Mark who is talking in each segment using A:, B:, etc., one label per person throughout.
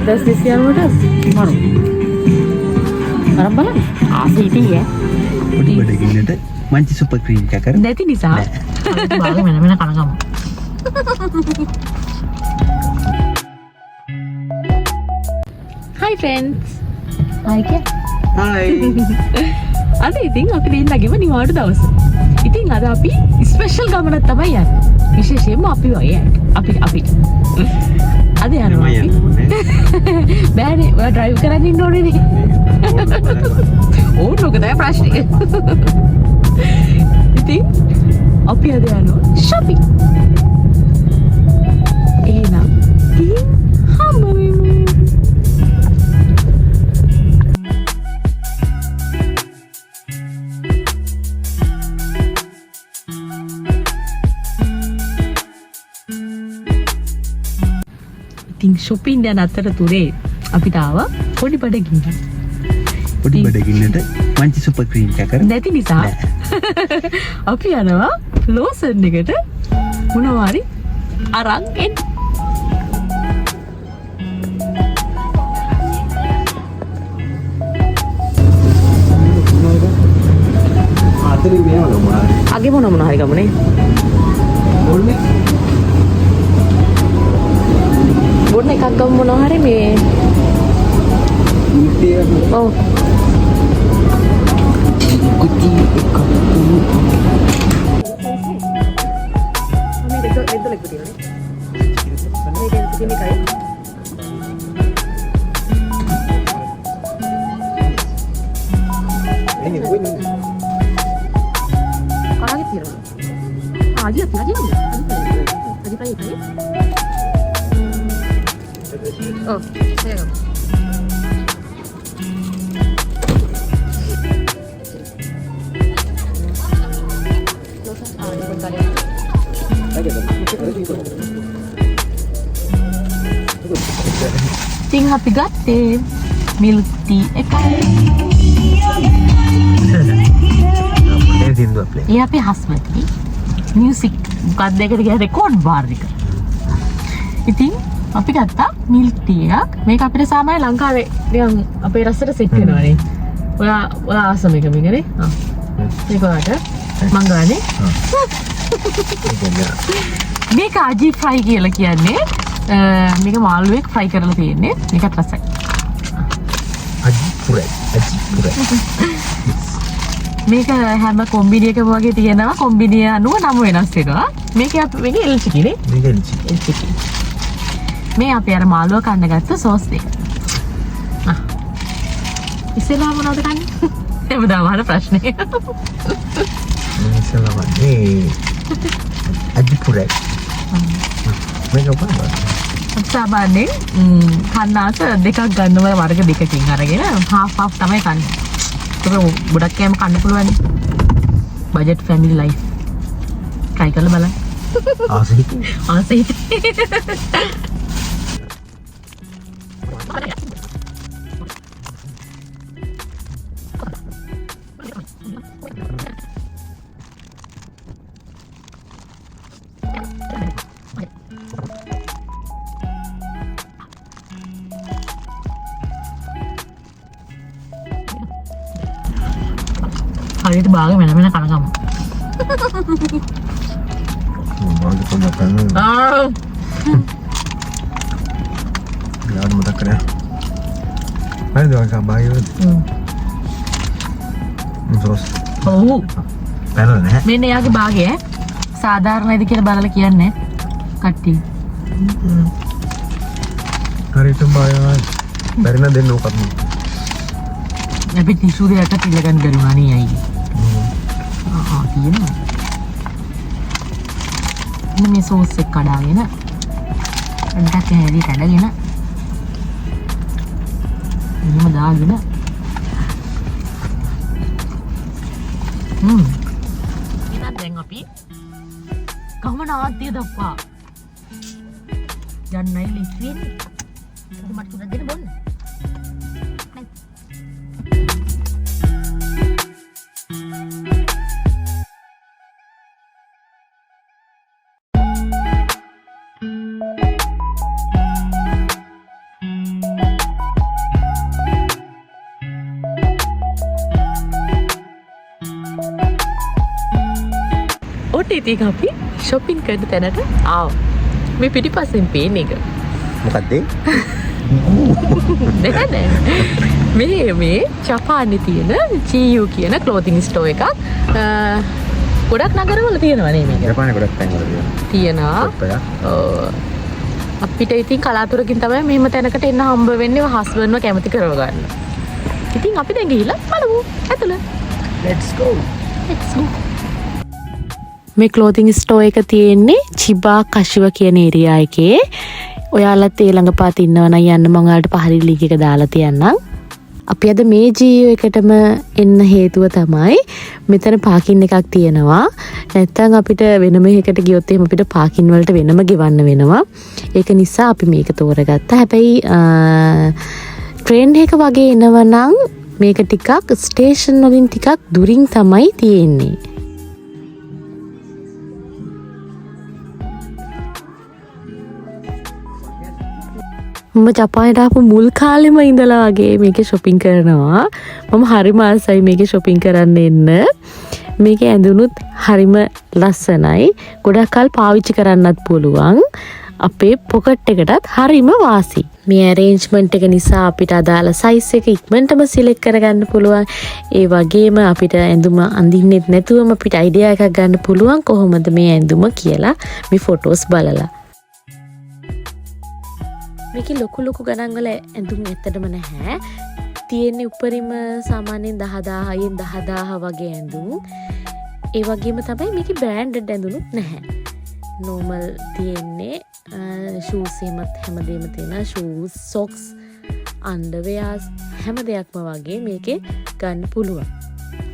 A: Das desian udah maru. Arab balan. Asli ya.
B: පොඩි බඩගින්නට Munchee super cream එකක් කරමු.
A: නැති නිසා. බාල වෙන වෙන කනගම. Hi friends. Hi කිය.
B: Hi.
A: අද ඉතින් අපි දෙන්න ගිම නිවාඩු දවස. ඉතින් අද අපි ස්පෙෂල් ගමනක් තමයි යන්නේ. විශේෂයෙන්ම අපි වගේ අපි අද යනවා අපි. බෑනේ ඔයා ඩ්‍රයිව් කරන්න ඉන්න ඕනේ නේ. ඕන ඔක තමයි ප්‍රශ්නේ. ඉතින් අපි අද යනවා shopping. එහෙනම් ඉතින් හම්බ වෙමු. shopping යන අතරතුරේ අපිට ආවා පොඩි බඩගින්න.
B: පොඩි බඩගින්නට මංචි සුපර් ක්‍රීම් එකක් කරමු.
A: නැති නිසා අපි යනවා ලෝසන් එකට මොනවා හරි අරන් එන්න.
B: ආතලි මේවල මොනවාද?
A: අගේ මොනවා හරි ගමුනේ.
B: ඕනේ.
A: බොන්න එකක් ගමු මොනවා හරි මේ ඔව්
B: කුටි එකක්
A: Oh, saya kamu. Ting happy gatte milk tea එකයි.
B: ඒ දින්දුව ප්ලේ.
A: ඒ අපේ හස්බන්ඩ්ගේ මියුසික් මොකක්ද ඒකට කියන රෙකෝඩ් බාර් එක. ඉතින් අපි ගත්තා මිල්ක් ටී එකක්. මේක අපිට සාමාන්‍ය ලංකාවේ නිකන් අපේ රසට සෙට් වෙනවනේ. ඔයා ආසම එක මේකනේ. මේක ඔයාට මං ගානේ. මේක අජි ෆ්‍රයි කියලා කියන්නේ. මේක මාළුවෙක් ෆ්‍රයි කරලා තියෙන්නේ. මේකත් රසයි.
B: අජි පුරයි.
A: මේක හැම කොම්බිනි එකම වගේ තියෙනවා. කොම්බිනිය අනුව නම වෙනස් වෙනවා. මේක එල් චිකිනේ.
B: මේක එල්
A: චිකි. මේ අපි අර මාළුව කන්න ගත්ත සෝස් දෙක. ඉස්සෙල්ලා මොනවද කන්නේ? හැමදාම අහන ප්‍රශ්නේ.
B: ඉස්සෙල්ලා වන්නේ අජි පුරයි. මේක උපන්නා.
A: සාමාන්‍යයෙන් කන්නාස දෙකක් ගන්නවල වර්ග දෙකකින් අරගෙන half තමයි කන්නේ. ඒක ගොඩක් කෑම කන්න පුළුවන්. Budget family life. try කරලා බලන්න.
B: ආසෙහිත.
A: හරියට බාගෙ වෙන කනගම.
B: මොනවද කොහොමද? යාර මතක් කරේ. හරිද වගේ බාගෙ. සෝස්.
A: ඔව්.
B: පැනලා නැහැ.
A: මෙන්න එයාගේ බාගෙ සාධාරණයිද කියලා බලලා කියන්නේ කට්ටිය.
B: හරියට බාගෙ බැරින දෙන්න උකත්.
A: අපි ටිෂු දෙකට ඉලගන්න බැරුණා නේ අයියේ. තියෙනවා. මේ සෝස් එක කඩාගෙන අන්ටක් හැරි කඩගෙන එහෙම දාගෙන ඉතින් දැන් අපි කොහමද ආදිය දක්වා යන්නයි ලිස්වෙන්නේ. මට තුනක් දෙන්න බොන්න. ඉතින් අපි shopping කරන තැනට ආවා. මේ පිටිපස්සෙන් පේන එක.
B: මොකක්ද
A: මේ ජපානයේ තියෙන GU කියන clothing store එකක්. ගොඩක් නගරවල තියෙනවා නේ මේක.
B: ජපානයේ ගොඩක් තැන්වල
A: තියෙනවා. අපිට ඉතින් කලාතුරකින් තමයි මෙහෙම තැනකට එන්න හම්බ වෙන්නේ හස්බන්ඩ්ව කැමති කරව ගන්න. ඉතින් අපි දැන් ගිහිල්ලා බලමු. ඇතුළ.
B: Let's go.
A: මේ clothing store එක තියෙන්නේ චිබා කෂිව කියන ඒරියා එකේ. ඔයාලත් ඒ ළඟ පාත ඉන්නවා නම් යන්න මම ඔයාලට පහලින් link එක දාලා තියන්නම්. අපි අද මේ GU එකටම එන්න හේතුව තමයි මෙතන පාකින් එකක් තියෙනවා. නැත්තම් අපිට වෙනම එකකට ගියොත් එහෙම අපිට පාකින් වලට වෙනම ගෙවන්න වෙනවා. ඒක නිසා අපි මේක තෝරගත්තා. හැබැයි ට්‍රේන් එක වගේ එනවනම් මේක ටිකක් ස්ටේෂන් වලින් ටිකක් දුරින් තමයි තියෙන්නේ. මම ජපානයට ආපු මුල් කාලෙම ඉඳලා වගේ මේකේ shopping කරනවා. මම හරිම ආසයි මේකේ shopping කරන්න එන්න. මේකේ ඇඳුනුත් හරිම ලස්සනයි. ගොඩක් කල් පාවිච්චි කරන්නත් පුළුවන්. අපේ පොකට් එකටත් හරිම වාසි. මේ arrangement එක නිසා අපිට අදාළ size එක ඉක්මනටම select කරගන්න පුළුවන්. ඒ වගේම අපිට ඇඳුම අඳින්නෙත් නැතුවම අපිට idea එකක් ගන්න පුළුවන් කොහොමද මේ ඇඳුම කියලා මේ photos බලලා. මේකේ ලොකු ගණන් වල ඇඳුම් ඇත්තටම නැහැ. තියෙන්නේ උඩරිම සාමාන්‍යයෙන් 10000න් 10000 වගේ ඇඳුම්. ඒ වගේම තමයි මේකේ බ්‍රෑන්ඩඩ් ඇඳුනුත් නැහැ. normal තියෙන්නේ shoes හැමදේම තියෙනවා. shoes, socks, underwears හැම දෙයක්ම වගේ මේකේ ගන්න පුළුවන්.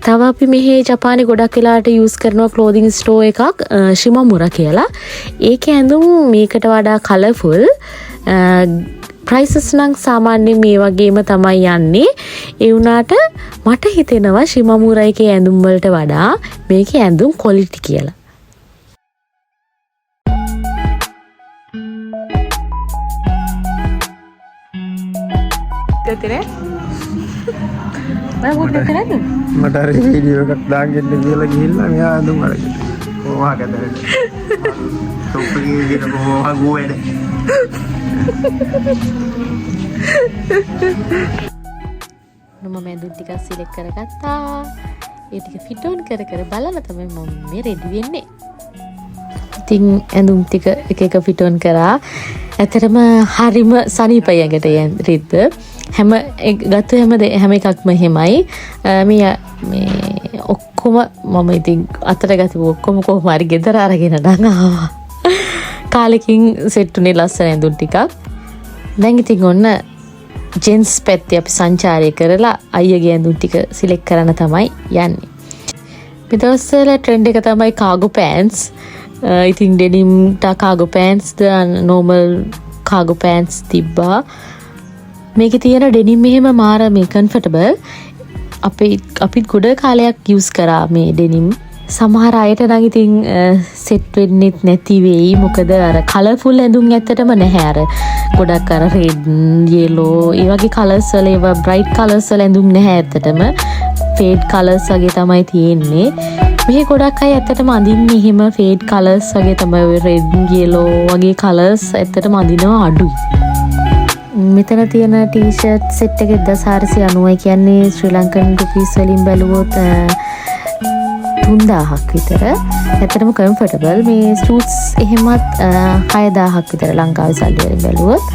A: තව අපි මෙහි ජපානයේ ගොඩක් වෙලාවට යූස් කරනවා clothing store එකක් Shimamura කියලා. ඒකේ ඇඳුම් මේකට වඩා colourful. prices නම් සාමාන්‍යයෙන් මේ වගේම තමයි යන්නේ. ඒ වුණාට මට හිතෙනවා Shimamura එකේ ඇඳුම් වලට වඩා මේකේ ඇඳුම් quality කියලා. දෙතරේ මම මොකද කරන්නේ?
B: මට අර වීඩියෝ එකක් දාන්න කියලා ගිහිල්ලා මෙයා ඇඳුම් අරගෙන. කොහොමද කරන්නේ? ටොප් එකේ ගිහින් කොහොමද ගුවේද? මම ඇඳුම් ටිකක් සිලෙක්ට් කරගත්තා. ඒ ටික ෆිට ඔන් කර බලලා තමයි මම මේ රෙඩි වෙන්නේ. ඉතින් ඇඳුම් ටික එක ෆිට ඔන් කරා. ඇත්තටම හරිම සනීපයි ඇඟට රිද්ද. හැම එකක්ම එහෙමයි. මේ ඔක්කොම මම ඉතින් අතට ගතිව ඔක්කොම කොහොම හරි ගෙදර අරගෙන නම් ආවා. කාලෙකින් සෙට් උනේ ලස්සන ඇඳුම් ටිකක්. දැන් ඉතින් ඔන්න ජෙන්ස් පැත්තේ අපි සංචාරය කරලා අයියගේ ඇඳුම් ටික සිලෙක්ට් කරන්න තමයි යන්නේ. මේ දවස්වල ට්‍රෙන්ඩ් එක තමයි කාගෝ පෑන්ට්ස්. ඉතින් ඩෙනිම් කාගෝ පෑන්ට්ස් ද normal කාගෝ පෑන්ට්ස් තිබ්බා. මේකේ තියෙන ඩෙනිම් එහෙම මාර මේ කම්ෆර්ටබල්. අපිත් ගොඩ කාලයක් යූස් කරා මේ ඩෙනිම්. සමහර අයට නම් ඉතින් සෙට් වෙන්නෙත් නැති වෙයි. මොකද අර කලර්ෆුල් ඇඳුම් ඇත්තටම නැහැ. අර ගොඩක් අර රෙඩ්, yellow ඒ වගේ කලර්ස් වල ඒවා බ්‍රයිට් කලර්ස් වල ඇඳුම් නැහැ ඇත්තටම. ෆේඩ් කලර්ස් වගේ තමයි තියෙන්නේ. මේ ගොඩක් අය ඇත්තටම අඳින්නේ එහෙම ෆේඩ් කලර්ස් වගේ තමයි. ඔය රෙඩ්, yellow වගේ කලර්ස් ඇත්තටම අඳිනවා අඩුයි. මෙතන තියෙන ටී-ෂර්ට් සෙට් එක 1490යි කියන්නේ ශ්‍රී ලංකන් රුපීස් වලින් බැලුවොත් 3000ක් විතර. ඇත්තටම කම්ෆර්ටබල්. මේ සූට්ස් එහෙමත් 6000ක් විතර ලංකාවේ සල්ලි වලින් බැලුවොත්.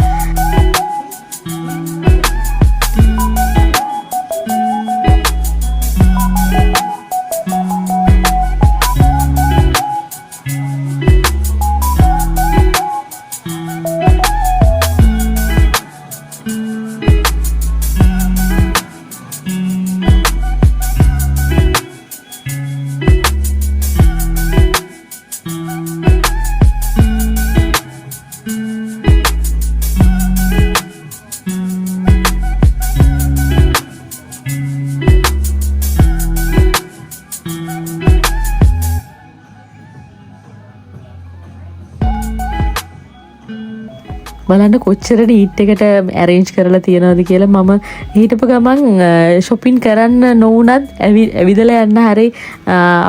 B: බලන්න කොච්චර නීට් එකට ඇරේන්ජ් කරලා තියනවද කියලා. මම හිටපු ගමන් shopping කරන්න නොවුනත් ඇවිදලා යන්න හරි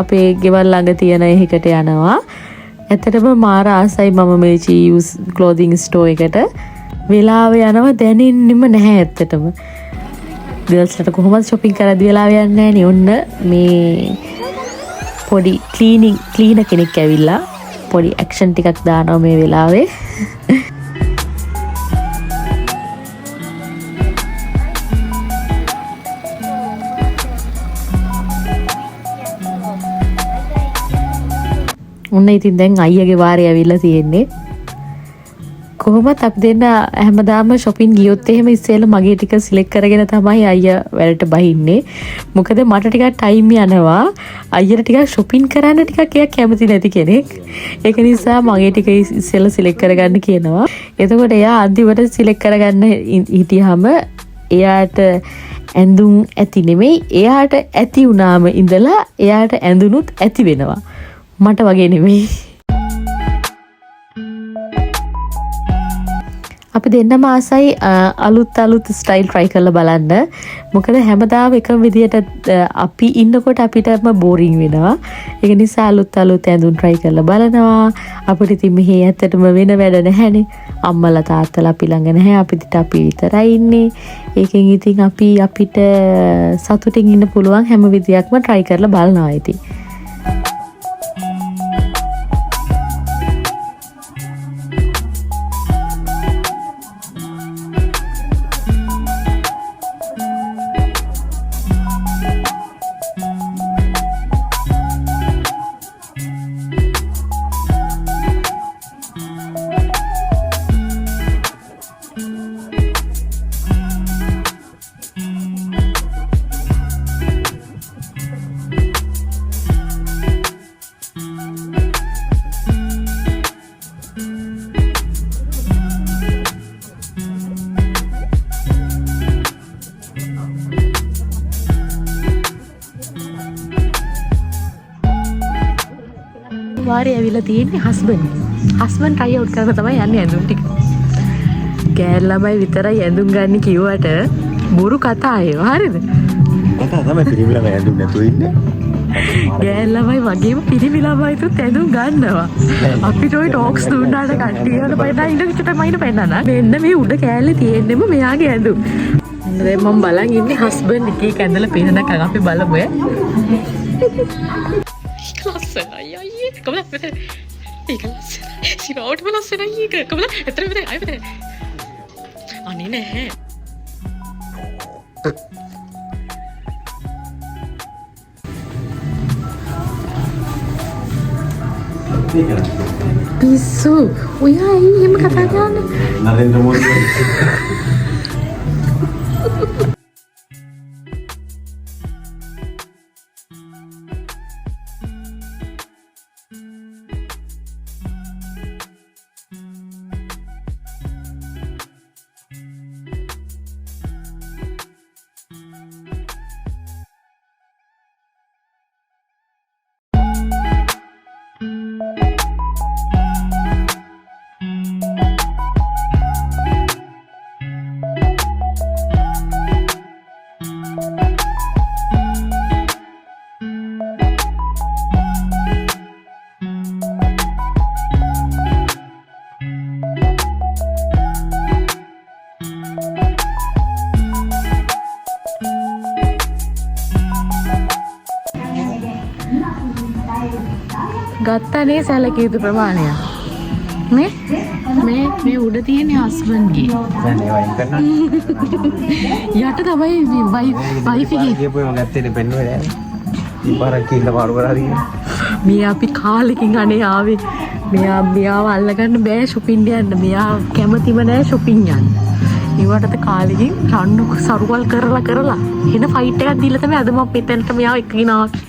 B: අපේ ගෙවල් ළඟ තියෙන එකකට යනවා. ඇත්තටම මාර ආසයි මම මේ GU's clothing store එකට. වෙලාව යනවා දැනෙන්නෙම නැහැ ඇත්තටම. ගර්ල්ස්ලට කොහොමද shopping කරද්දි වෙලාව යන්නේ නැහැ නේ. ඔන්න මේ පොඩි ක්ලීනර් කෙනෙක් ඇවිල්ලා පොඩි ඇක්ෂන් ටිකක් දානවා මේ වෙලාවේ. ඔන්න ඉතින් දැන් අයියගේ වාරේ ඇවිල්ලා තියෙන්නේ. කොහොමත් අපි දෙන්න හැමදාම shopping ගියොත් එහෙම ඉස්සෙල්ලා මගේ ටික සිලෙක්ට් කරගෙන තමයි අයියා වැඩට බහින්නේ. මොකද මට ටිකක් ටයිම් යනවා. අයියට ටිකක් shopping කරන්න ටිකක් එයා කැමති නැති කෙනෙක්. ඒක නිසා මගේ ටික ඉස්සෙල්ලා සිලෙක්ට් කරගන්න කියනවා. එතකොට එයා අන්තිමට සිලෙක්ට් කරගන්න හිටියාම එයාට ඇඳුම් ඇති නෙමෙයි, එයාට ඇති වුණාම ඉඳලා එයාට ඇඳුනුත් ඇති වෙනවා. මට වගේ නෙමෙයි. අපි දෙන්නම ආසයි අලුත් ස්ටයිල් try කරලා බලන්න. මොකද හැමදාම එකම විදියට අපි ඉන්නකොට අපිටම බෝරින් වෙනවා. ඒක නිසා අලුත් ඇඳුම් try කරලා බලනවා. අපිට ඉතින් මෙහි ඇත්තටම වෙන වැඩ නැහැනේ. අම්මලා තාත්තලා අපි ළඟ නැහැ. අපිට අපි විතරයි ඉන්නේ. ඒකෙන් ඉතින් අපිට සතුටින් ඉන්න පුළුවන් හැම විදියක්ම try කරලා බලනවා ඉතින්. වාරේ ඇවිල්ලා තියෙන්නේ හස්බන්ඩ් try out කරලා තමයි යන්නේ ඇඳුම් ටික. ගෑල් ළමයි විතරයි ඇඳුම් ගන්න කිව්වට බොරු කතා ඒවා හරියද?
C: කතා තමයි පිරිමි ළමයි ඇඳුම් නැතුව ඉන්නේ.
B: ගෑල් ළමයි වගේම පිරිමි ළමයිතුත් ඇඳුම් ගන්නවා. අපිට ওই ටොක්ස් දුන්නාට කට්ටියකට පයින්නා ඉඳිට මයින් පෙන්නනා. මෙන්න මේ උඩ කෑල්ලේ තියෙන්නෙම මෙයාගේ ඇඳුම්. දැන් මම බලන් ඉන්නේ හස්බන්ඩ් එකේ ඇඳලා පෙන්නනකම් අපි බලමු ඈ. ලස්සනයි අයියේ. කොහොමද මෙතන? ඒක ලස්සනයි. සිරාවටම ලස්සනයි ඒක. කොහොමද? එතන මෙතන අය මෙතන. අනේ නැහැ. පිස්සු. ඔයා එහෙම කතා කරන්නේ.
C: නරේන්ද්‍ර මෝඩි.
A: ගත්තනේ සැලකිය යුතු ප්‍රමාණය. මේ උඩ තියෙන හස්බන්ඩ්ගේ.
C: දැන් ඒ වයින් කරනවා.
A: යට තමයි වයිෆිගේ.
C: ගියපුවම ගත්තේ පෙන්නුවේ නෑ. ඉපාරක් කියලා පාරු කරලා තියෙනවා.
A: මේ අපි කාලෙකින් අනේ ආවේ. මෙයාව අල්ලගන්න බෑ shopping යන්න. මෙයා කැමතිම නෑ shopping යන්න. ඊවටත් කාලෙකින් රණ්ඩු සරුවල් කරලා එන ෆයිට් එකක් දීලා තමයි අද මම මෙතනට මෙයාව එක්කගෙන ආවේ.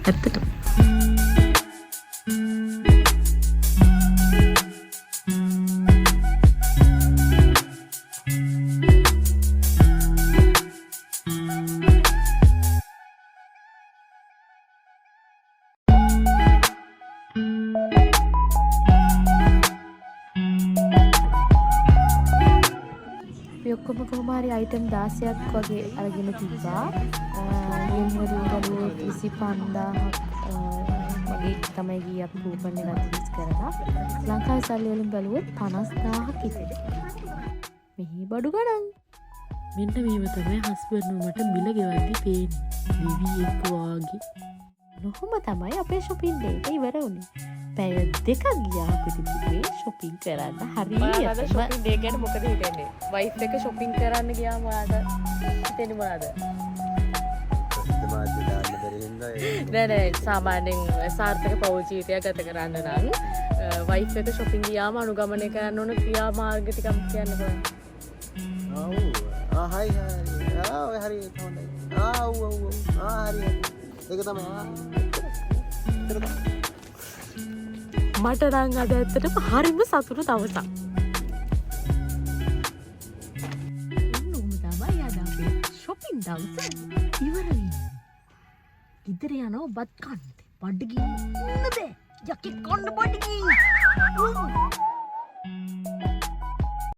A: ඇත්තට
B: ඔක්කොම කොහොම හරි අයිටම් 16ක් වගේ අරගෙන තිබ්බා. යෙන් වලින් ගලුවොත් 25000ක් වගේ තමයි ගියේ අපි කූපන් එකක් යූස් කරලා. ලංකාවේ සල්ලි වලින් බලුවොත් 50000ක් ඉතිරි. මෙහි බඩු ගණන්. මෙන්න මේව තමයි හස්බන්ඩ් මට බිල ගෙවද්දි පේන්නේ. දෙවියෙක් වාගේ. නොහොම තමයි අපේ shopping day එක ඉවර වුණේ. පැය 2ක් ගියා අපිට තිබේ shopping කරන්න. හරියට
A: shopping day ගැන මොකද හිතන්නේ? wife එක shopping කරන්න ගියාම ඔයාලට හිතෙන්නේ මොනවද? නෑ සාමාන්‍යයෙන් සාර්ථක පෞල් ජීවිතයක් ගත කරන්න නම් wife එක shopping ගියාම අනුගමනය කරන්න ඕන ක්‍රියාමාර්ග ටිකක් කියන්න පුළුවන්.
C: හරි ඔය හරි හොඳයි. හරි ඒක තමයි.
A: මට නම් අද ඇත්තටම හරිම සතුටු දවසක්. තමයි අද අපේ shopping දවස ඉවර වෙන්නේ. ගෙදර යනවා බත් කන්න. බඩගින්න බෑ. යකේ කන්න බඩගින්න.